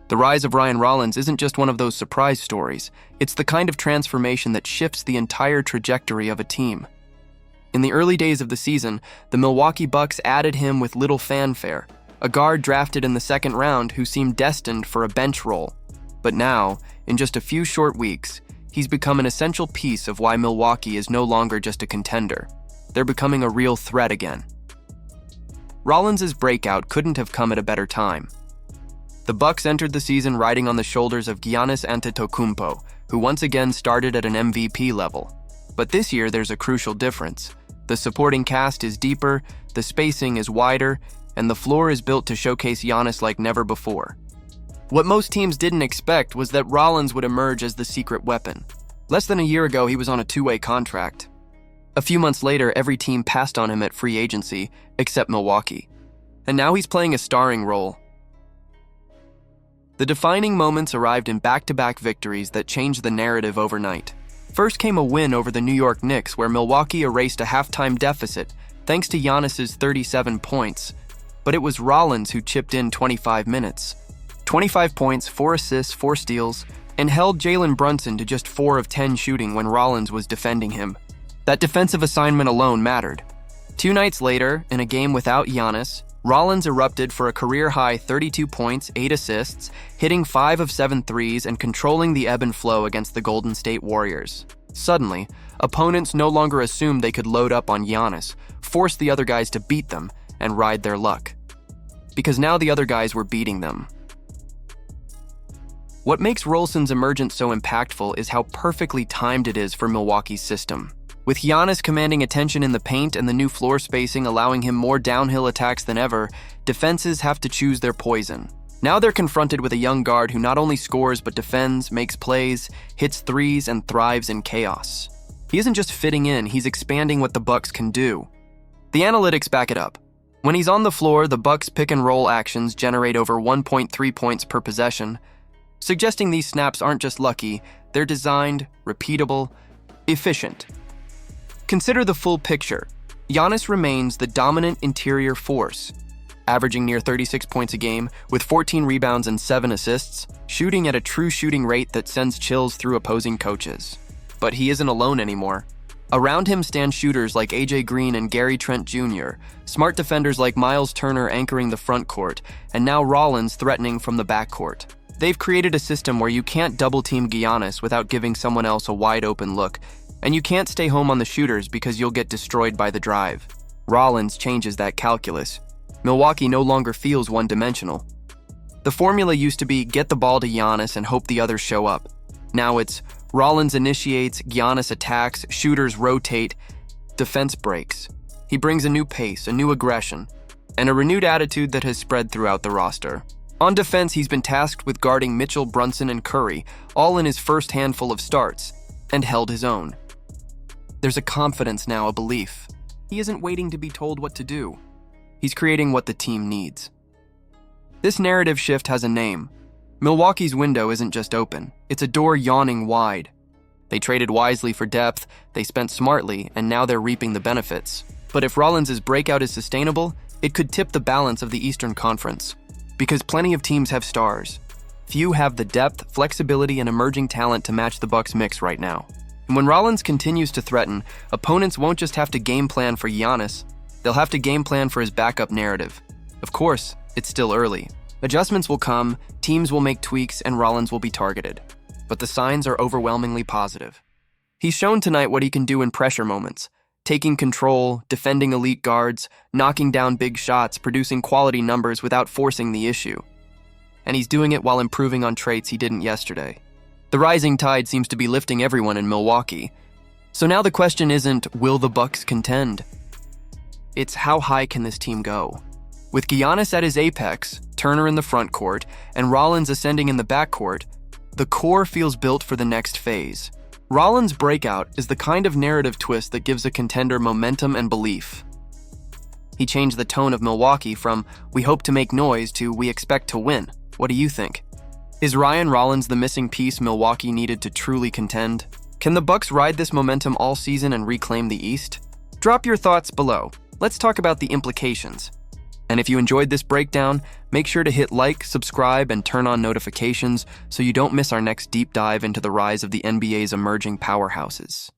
The rise of Ryan Rollins isn't just one of those surprise stories, it's the kind of transformation that shifts the entire trajectory of a team. In the early days of the season, the Milwaukee Bucks added him with little fanfare, a guard drafted in the second round who seemed destined for a bench role. But now, in just a few short weeks, he's become an essential piece of why Milwaukee is no longer just a contender. They're becoming a real threat again. Rollins' breakout couldn't have come at a better time. The Bucks entered the season riding on the shoulders of Giannis Antetokounmpo, who once again started at an MVP level. But this year there's a crucial difference. The supporting cast is deeper, the spacing is wider, and the floor is built to showcase Giannis like never before. What most teams didn't expect was that Rollins would emerge as the secret weapon. Less than a year ago, he was on a two-way contract. A few months later, every team passed on him at free agency, except Milwaukee. And now he's playing a starring role. The defining moments arrived in back-to-back victories that changed the narrative overnight. First came a win over the New York Knicks, where Milwaukee erased a halftime deficit thanks to Giannis's 37 points. But it was Rollins who chipped in 25 minutes. 25 points, 4 assists, 4 steals, and held Jalen Brunson to just 4 of 10 shooting when Rollins was defending him. That defensive assignment alone mattered. 2 nights later, in a game without Giannis, Rollins erupted for a career-high 32 points, 8 assists, hitting 5 of 7 threes and controlling the ebb and flow against the Golden State Warriors. Suddenly, opponents no longer assumed they could load up on Giannis, force the other guys to beat them, and ride their luck. Because now the other guys were beating them. What makes Rolson's emergence so impactful is how perfectly timed it is for Milwaukee's system. With Giannis commanding attention in the paint and the new floor spacing allowing him more downhill attacks than ever, defenses have to choose their poison. Now they're confronted with a young guard who not only scores but defends, makes plays, hits threes, and thrives in chaos. He isn't just fitting in, he's expanding what the Bucks can do. The analytics back it up. When he's on the floor, the Bucks' pick-and-roll actions generate over 1.3 points per possession, suggesting these snaps aren't just lucky, they're designed, repeatable, efficient. Consider the full picture. Giannis remains the dominant interior force, averaging near 36 points a game with 14 rebounds and 7 assists, shooting at a true shooting rate that sends chills through opposing coaches. But he isn't alone anymore. Around him stand shooters like AJ Green and Gary Trent Jr., smart defenders like Miles Turner anchoring the front court, and now Rollins threatening from the backcourt. They've created a system where you can't double-team Giannis without giving someone else a wide-open look, and you can't stay home on the shooters because you'll get destroyed by the drive. Rollins changes that calculus. Milwaukee no longer feels one-dimensional. The formula used to be get the ball to Giannis and hope the others show up. Now it's Rollins initiates, Giannis attacks, shooters rotate, defense breaks. He brings a new pace, a new aggression, and a renewed attitude that has spread throughout the roster. On defense, he's been tasked with guarding Mitchell, Brunson, and Curry, all in his first handful of starts, and held his own. There's a confidence now, a belief. He isn't waiting to be told what to do. He's creating what the team needs. This narrative shift has a name. Milwaukee's window isn't just open, it's a door yawning wide. They traded wisely for depth, they spent smartly, and now they're reaping the benefits. But if Rollins' breakout is sustainable, it could tip the balance of the Eastern Conference. Because plenty of teams have stars. Few have the depth, flexibility, and emerging talent to match the Bucks' mix right now. And when Rollins continues to threaten, opponents won't just have to game plan for Giannis, they'll have to game plan for his backup narrative. Of course, it's still early. Adjustments will come, teams will make tweaks, and Rollins will be targeted. But the signs are overwhelmingly positive. He's shown tonight what he can do in pressure moments. Taking control, defending elite guards, knocking down big shots, producing quality numbers without forcing the issue. And he's doing it while improving on traits he didn't yesterday. The rising tide seems to be lifting everyone in Milwaukee. So now the question isn't, will the Bucks contend? It's how high can this team go? With Giannis at his apex, Turner in the front court, and Rollins ascending in the backcourt, the core feels built for the next phase. Rollins' breakout is the kind of narrative twist that gives a contender momentum and belief. He changed the tone of Milwaukee from, we hope to make noise, to we expect to win. What do you think? Is Ryan Rollins the missing piece Milwaukee needed to truly contend? Can the Bucks ride this momentum all season and reclaim the East? Drop your thoughts below. Let's talk about the implications. And if you enjoyed this breakdown, make sure to hit like, subscribe, and turn on notifications so you don't miss our next deep dive into the rise of the NBA's emerging powerhouses.